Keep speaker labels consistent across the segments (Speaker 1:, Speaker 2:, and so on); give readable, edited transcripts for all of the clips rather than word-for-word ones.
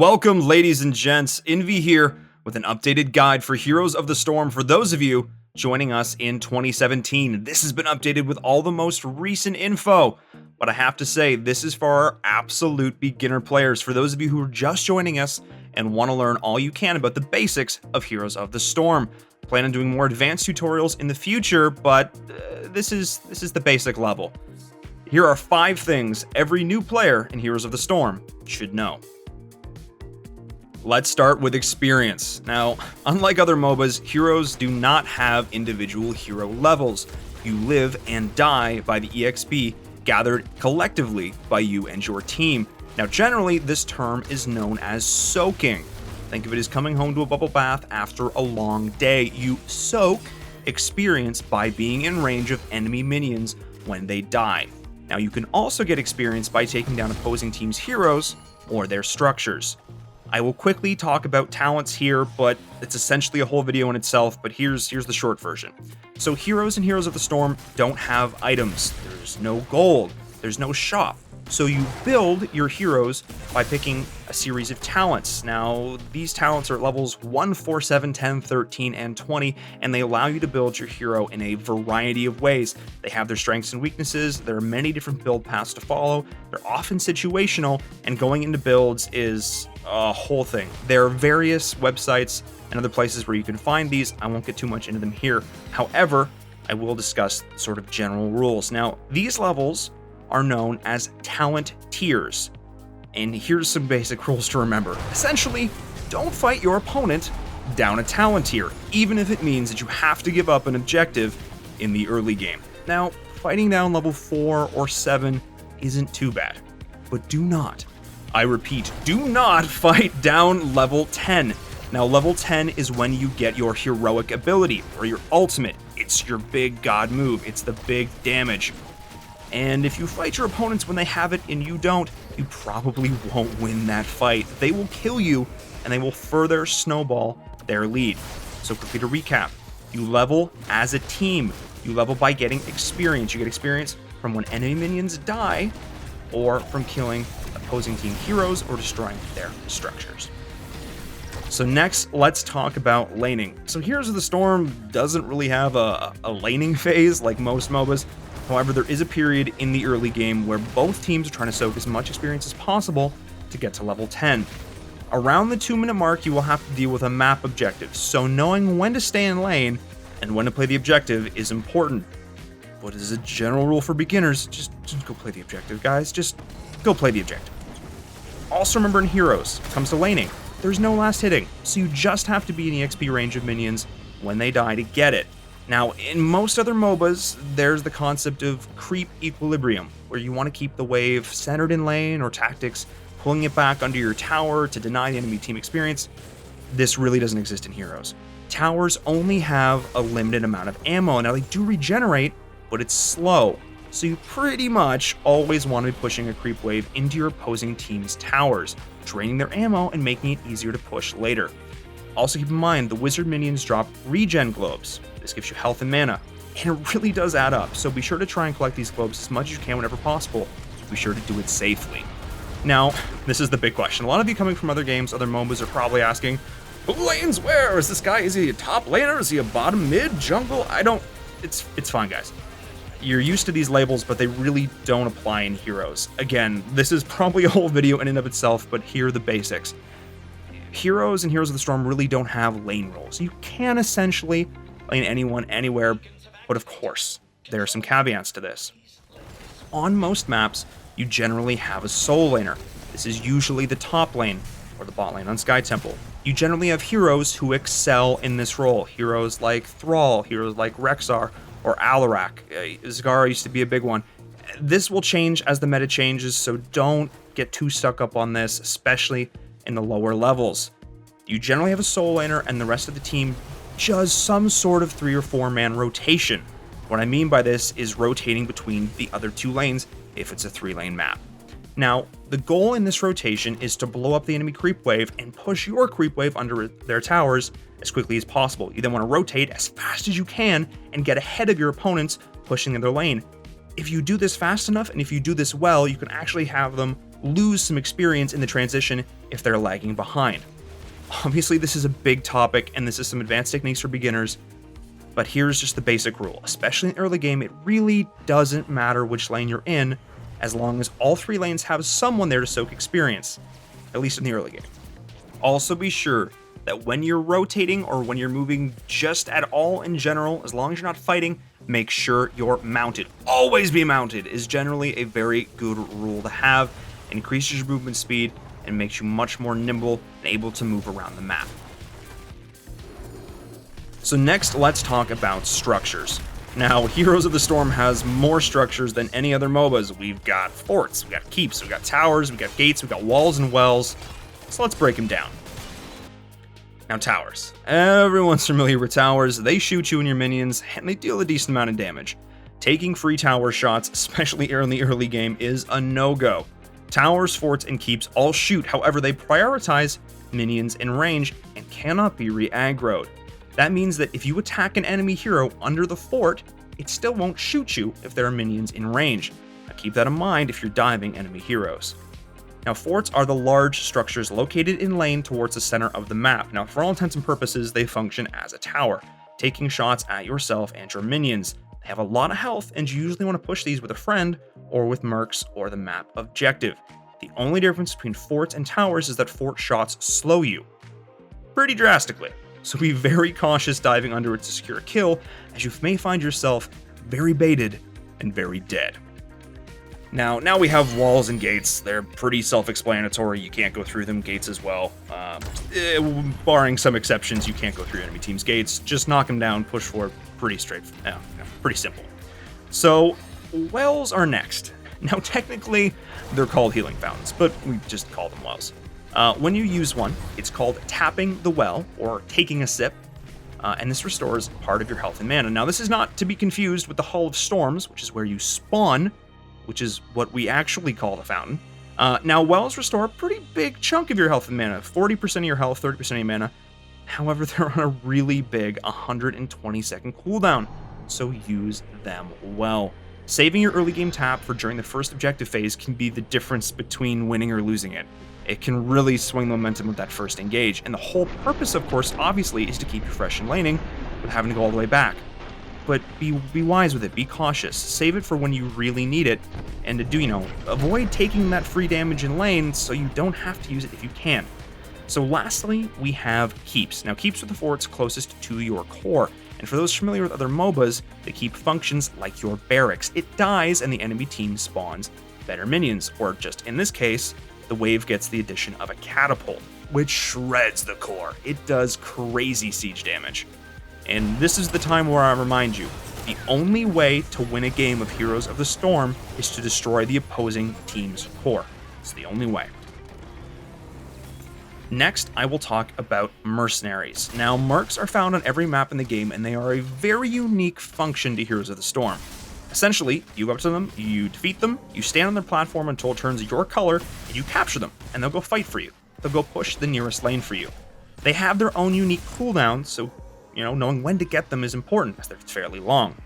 Speaker 1: Welcome, ladies and gents. Envy here with an updated guide for Heroes of the Storm for those of you joining us in 2017. This has been updated with all the most recent info, but I have to say, this is for our absolute beginner players, for those of you who are just joining us and want to learn all you can about the basics of Heroes of the Storm. Plan on doing more advanced tutorials in the future, but this is the basic level. Here are 5 things every new player in Heroes of the Storm should know. Let's start with experience. Now, unlike other MOBAs, Heroes do not have individual hero levels. You live and die by the EXP gathered collectively by you and your team. Now, generally, this term is known as soaking. Think of it as coming home to a bubble bath after a long day. You soak experience by being in range of enemy minions when they die. Now, you can also get experience by taking down opposing teams' heroes or their structures. I will quickly talk about talents here, but it's essentially a whole video in itself, but here's the short version. So Heroes and Heroes of the Storm don't have items. There's no gold. There's no shop. So you build your heroes by picking a series of talents. Now, these talents are at levels 1, 4, 7, 10, 13, and 20, and they allow you to build your hero in a variety of ways. They have their strengths and weaknesses. There are many different build paths to follow. They're often situational, and going into builds is a whole thing. There are various websites and other places where you can find these. I won't get too much into them here. However, I will discuss sort of general rules. Now, these levels are known as talent tiers. And here's some basic rules to remember. Essentially, don't fight your opponent down a talent tier, even if it means that you have to give up an objective in the early game. Now, fighting down level 4 or 7 isn't too bad, but do not, I repeat, do not fight down level 10. Now, level 10 is when you get your heroic ability, or your ultimate. It's your big god move. It's the big damage. And if you fight your opponents when they have it and you don't, you probably won't win that fight. They will kill you, and they will further snowball their lead. So quickly to recap, you level as a team. You level by getting experience. You get experience from when enemy minions die, or from killing opposing team heroes or destroying their structures. So next, let's talk about laning. So Heroes of the Storm doesn't really have a laning phase like most MOBAs. However, there is a period in the early game where both teams are trying to soak as much experience as possible to get to level 10. Around the 2-minute mark, you will have to deal with a map objective, so knowing when to stay in lane and when to play the objective is important. But as a general rule for beginners, just go play the objective, guys. Just go play the objective. Also remember in Heroes, when it comes to laning, there's no last hitting, so you just have to be in the XP range of minions when they die to get it. Now, in most other MOBAs, there's the concept of creep equilibrium, where you want to keep the wave centered in lane or tactics, pulling it back under your tower to deny the enemy team experience. This really doesn't exist in Heroes. Towers only have a limited amount of ammo. Now, they do regenerate, but it's slow. So you pretty much always want to be pushing a creep wave into your opposing team's towers, draining their ammo and making it easier to push later. Also keep in mind, the wizard minions drop regen globes. This gives you health and mana, and it really does add up, so be sure to try and collect these globes as much as you can whenever possible. Be sure to do it safely. Now, this is the big question. A lot of you coming from other games, other MOBAs, are probably asking, who lanes where? Is this guy, is he a top laner? Is he a bottom, mid, jungle? It's fine, guys. You're used to these labels, but they really don't apply in Heroes. Again, this is probably a whole video in and of itself, but here are the basics. Heroes and Heroes of the Storm really don't have lane roles. You can essentially lane anyone, anywhere, but of course, there are some caveats to this. On most maps, you generally have a solo laner. This is usually the top lane, or the bot lane on Sky Temple. You generally have heroes who excel in this role. Heroes like Thrall, heroes like Rexxar, or Alarak. Zagara used to be a big one. This will change as the meta changes, so don't get too stuck up on this, especially in the lower levels. You generally have a solo laner, and the rest of the team does some sort of 3 or 4 man rotation. What I mean by this is rotating between the other 2 lanes if it's a 3-lane map. Now, the goal in this rotation is to blow up the enemy creep wave and push your creep wave under their towers as quickly as possible. You then want to rotate as fast as you can and get ahead of your opponents pushing in their lane. If you do this fast enough and if you do this well, you can actually have them lose some experience in the transition if they're lagging behind. Obviously, this is a big topic, and this is some advanced techniques for beginners, but here's just the basic rule. Especially in early game, it really doesn't matter which lane you're in, as long as all 3 lanes have someone there to soak experience, at least in the early game. Also be sure that when you're rotating or when you're moving just at all in general, as long as you're not fighting, make sure you're mounted. Always be mounted is generally a very good rule to have. It increases your movement speed and makes you much more nimble and able to move around the map. So next, let's talk about structures. Now, Heroes of the Storm has more structures than any other MOBAs. We've got forts, we've got keeps, we've got towers, we've got gates, we've got walls and wells. So let's break them down. Now, towers. Everyone's familiar with towers. They shoot you and your minions, and they deal a decent amount of damage. Taking free tower shots, especially in the early game, is a no-go. Towers, forts, and keeps all shoot, however, they prioritize minions in range and cannot be re-aggroed. That means that if you attack an enemy hero under the fort, it still won't shoot you if there are minions in range. Now keep that in mind if you're diving enemy heroes. Now, forts are the large structures located in lane towards the center of the map. Now, for all intents and purposes, they function as a tower, taking shots at yourself and your minions. They have a lot of health, and you usually want to push these with a friend or with mercs or the map objective. The only difference between forts and towers is that fort shots slow you pretty drastically. So be very cautious diving under it to secure a kill, as you may find yourself very baited and very dead. Now we have walls and gates. They're pretty self-explanatory. You can't go through them. Gates as well. Barring some exceptions, you can't go through enemy team's gates. Just knock them down, push forward. Pretty pretty simple. So wells are next. Now technically, they're called healing fountains, but we just call them wells. When you use one, it's called tapping the well or taking a sip, and this restores part of your health and mana. Now this is not to be confused with the Hall of Storms, which is where you spawn, which is what we actually call the fountain. Now, wells restore a pretty big chunk of your health and mana, 40% of your health, 30% of your mana. However, they're on a really big 120-second cooldown, so use them well. Saving your early game tap for during the first objective phase can be the difference between winning or losing it. It can really swing the momentum with that first engage, and the whole purpose, of course, obviously, is to keep you fresh in laning without having to go all the way back. But be wise with it, be cautious, save it for when you really need it, and to do, avoid taking that free damage in lane so you don't have to use it if you can. So lastly, we have keeps. Now keeps are the forts closest to your core, and for those familiar with other MOBAs, the keep functions like your barracks. It dies and the enemy team spawns better minions, or just in this case, the wave gets the addition of a catapult, which shreds the core. It does crazy siege damage. And this is the time where I remind you, the only way to win a game of Heroes of the Storm is to destroy the opposing team's core. It's the only way. Next, I will talk about Mercenaries. Now, mercs are found on every map in the game, and they are a very unique function to Heroes of the Storm. Essentially, you go up to them, you defeat them, you stand on their platform until it turns your color, and you capture them, and they'll go fight for you. They'll go push the nearest lane for you. They have their own unique cooldowns, so knowing when to get them is important, as they're fairly long.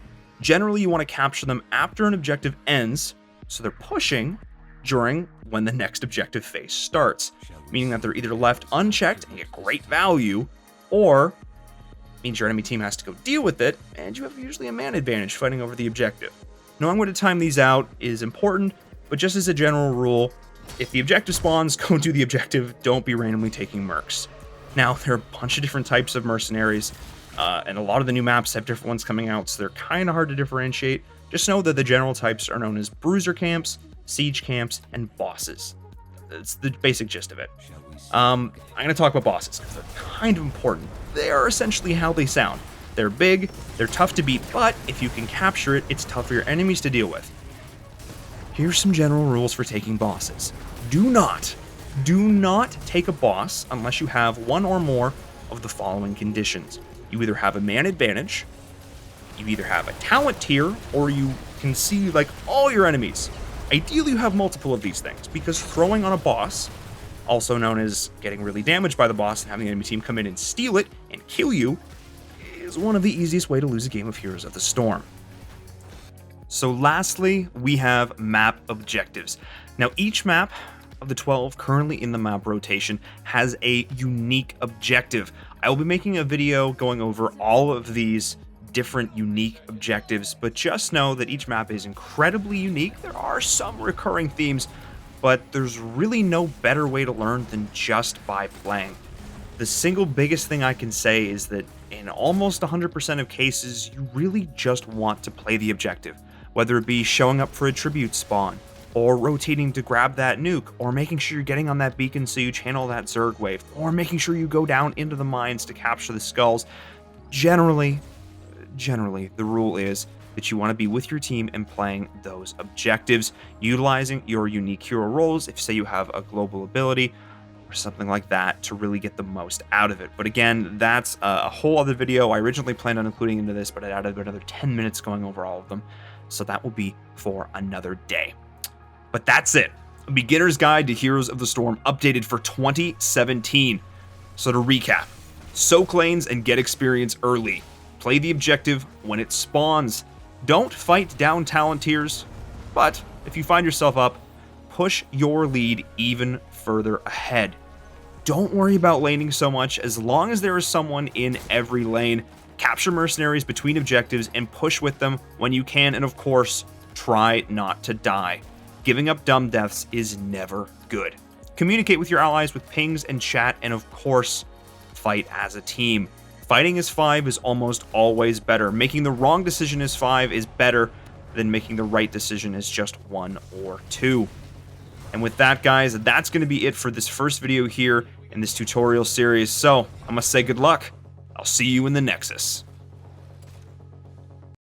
Speaker 1: Generally, you want to capture them after an objective ends, so they're pushing during when the next objective phase starts, meaning that they're either left unchecked and get great value, or means your enemy team has to go deal with it, and you have usually a man advantage fighting over the objective. Knowing when to time these out is important, but just as a general rule, if the objective spawns, go do the objective, don't be randomly taking mercs. Now, there are a bunch of different types of mercenaries, and a lot of the new maps have different ones coming out, so they're kind of hard to differentiate. Just know that the general types are known as bruiser camps, siege camps, and bosses. That's the basic gist of it. I'm going to talk about bosses, because they're kind of important. They are essentially how they sound. They're big, they're tough to beat, but if you can capture it, it's tough for your enemies to deal with. Here's some general rules for taking bosses. Do not take a boss unless you have one or more of the following conditions. You either have a man advantage, you either have a talent tier, or you can see all your enemies. Ideally, you have multiple of these things, because throwing on a boss, also known as getting really damaged by the boss and having the enemy team come in and steal it and kill you, is one of the easiest way to lose a game of Heroes of the Storm. So lastly, we have map objectives. Now each map of the 12 currently in the map rotation has a unique objective. I will be making a video going over all of these different unique objectives, but just know that each map is incredibly unique. There are some recurring themes, but there's really no better way to learn than just by playing. The single biggest thing I can say is that in almost 100% of cases, you really just want to play the objective, whether it be showing up for a tribute spawn, or rotating to grab that nuke, or making sure you're getting on that beacon so you channel that Zerg wave, or making sure you go down into the mines to capture the skulls. Generally, the rule is that you want to be with your team and playing those objectives, utilizing your unique hero roles if, say, you have a global ability or something like that to really get the most out of it. But again, that's a whole other video. I originally planned on including into this, but I added another 10 minutes going over all of them, so that will be for another day. But that's it. A beginner's guide to Heroes of the Storm updated for 2017. So to recap, soak lanes and get experience early. Play the objective when it spawns. Don't fight down talent tiers, but if you find yourself up, push your lead even further ahead. Don't worry about laning so much as long as there is someone in every lane. Capture mercenaries between objectives and push with them when you can, and of course, try not to die. Giving up dumb deaths is never good. Communicate with your allies with pings and chat, and of course, fight as a team. Fighting as 5 is almost always better. Making the wrong decision as 5 is better than making the right decision as just 1 or 2. And with that, guys, that's going to be it for this first video here in this tutorial series. So, I must say good luck. I'll see you in the Nexus.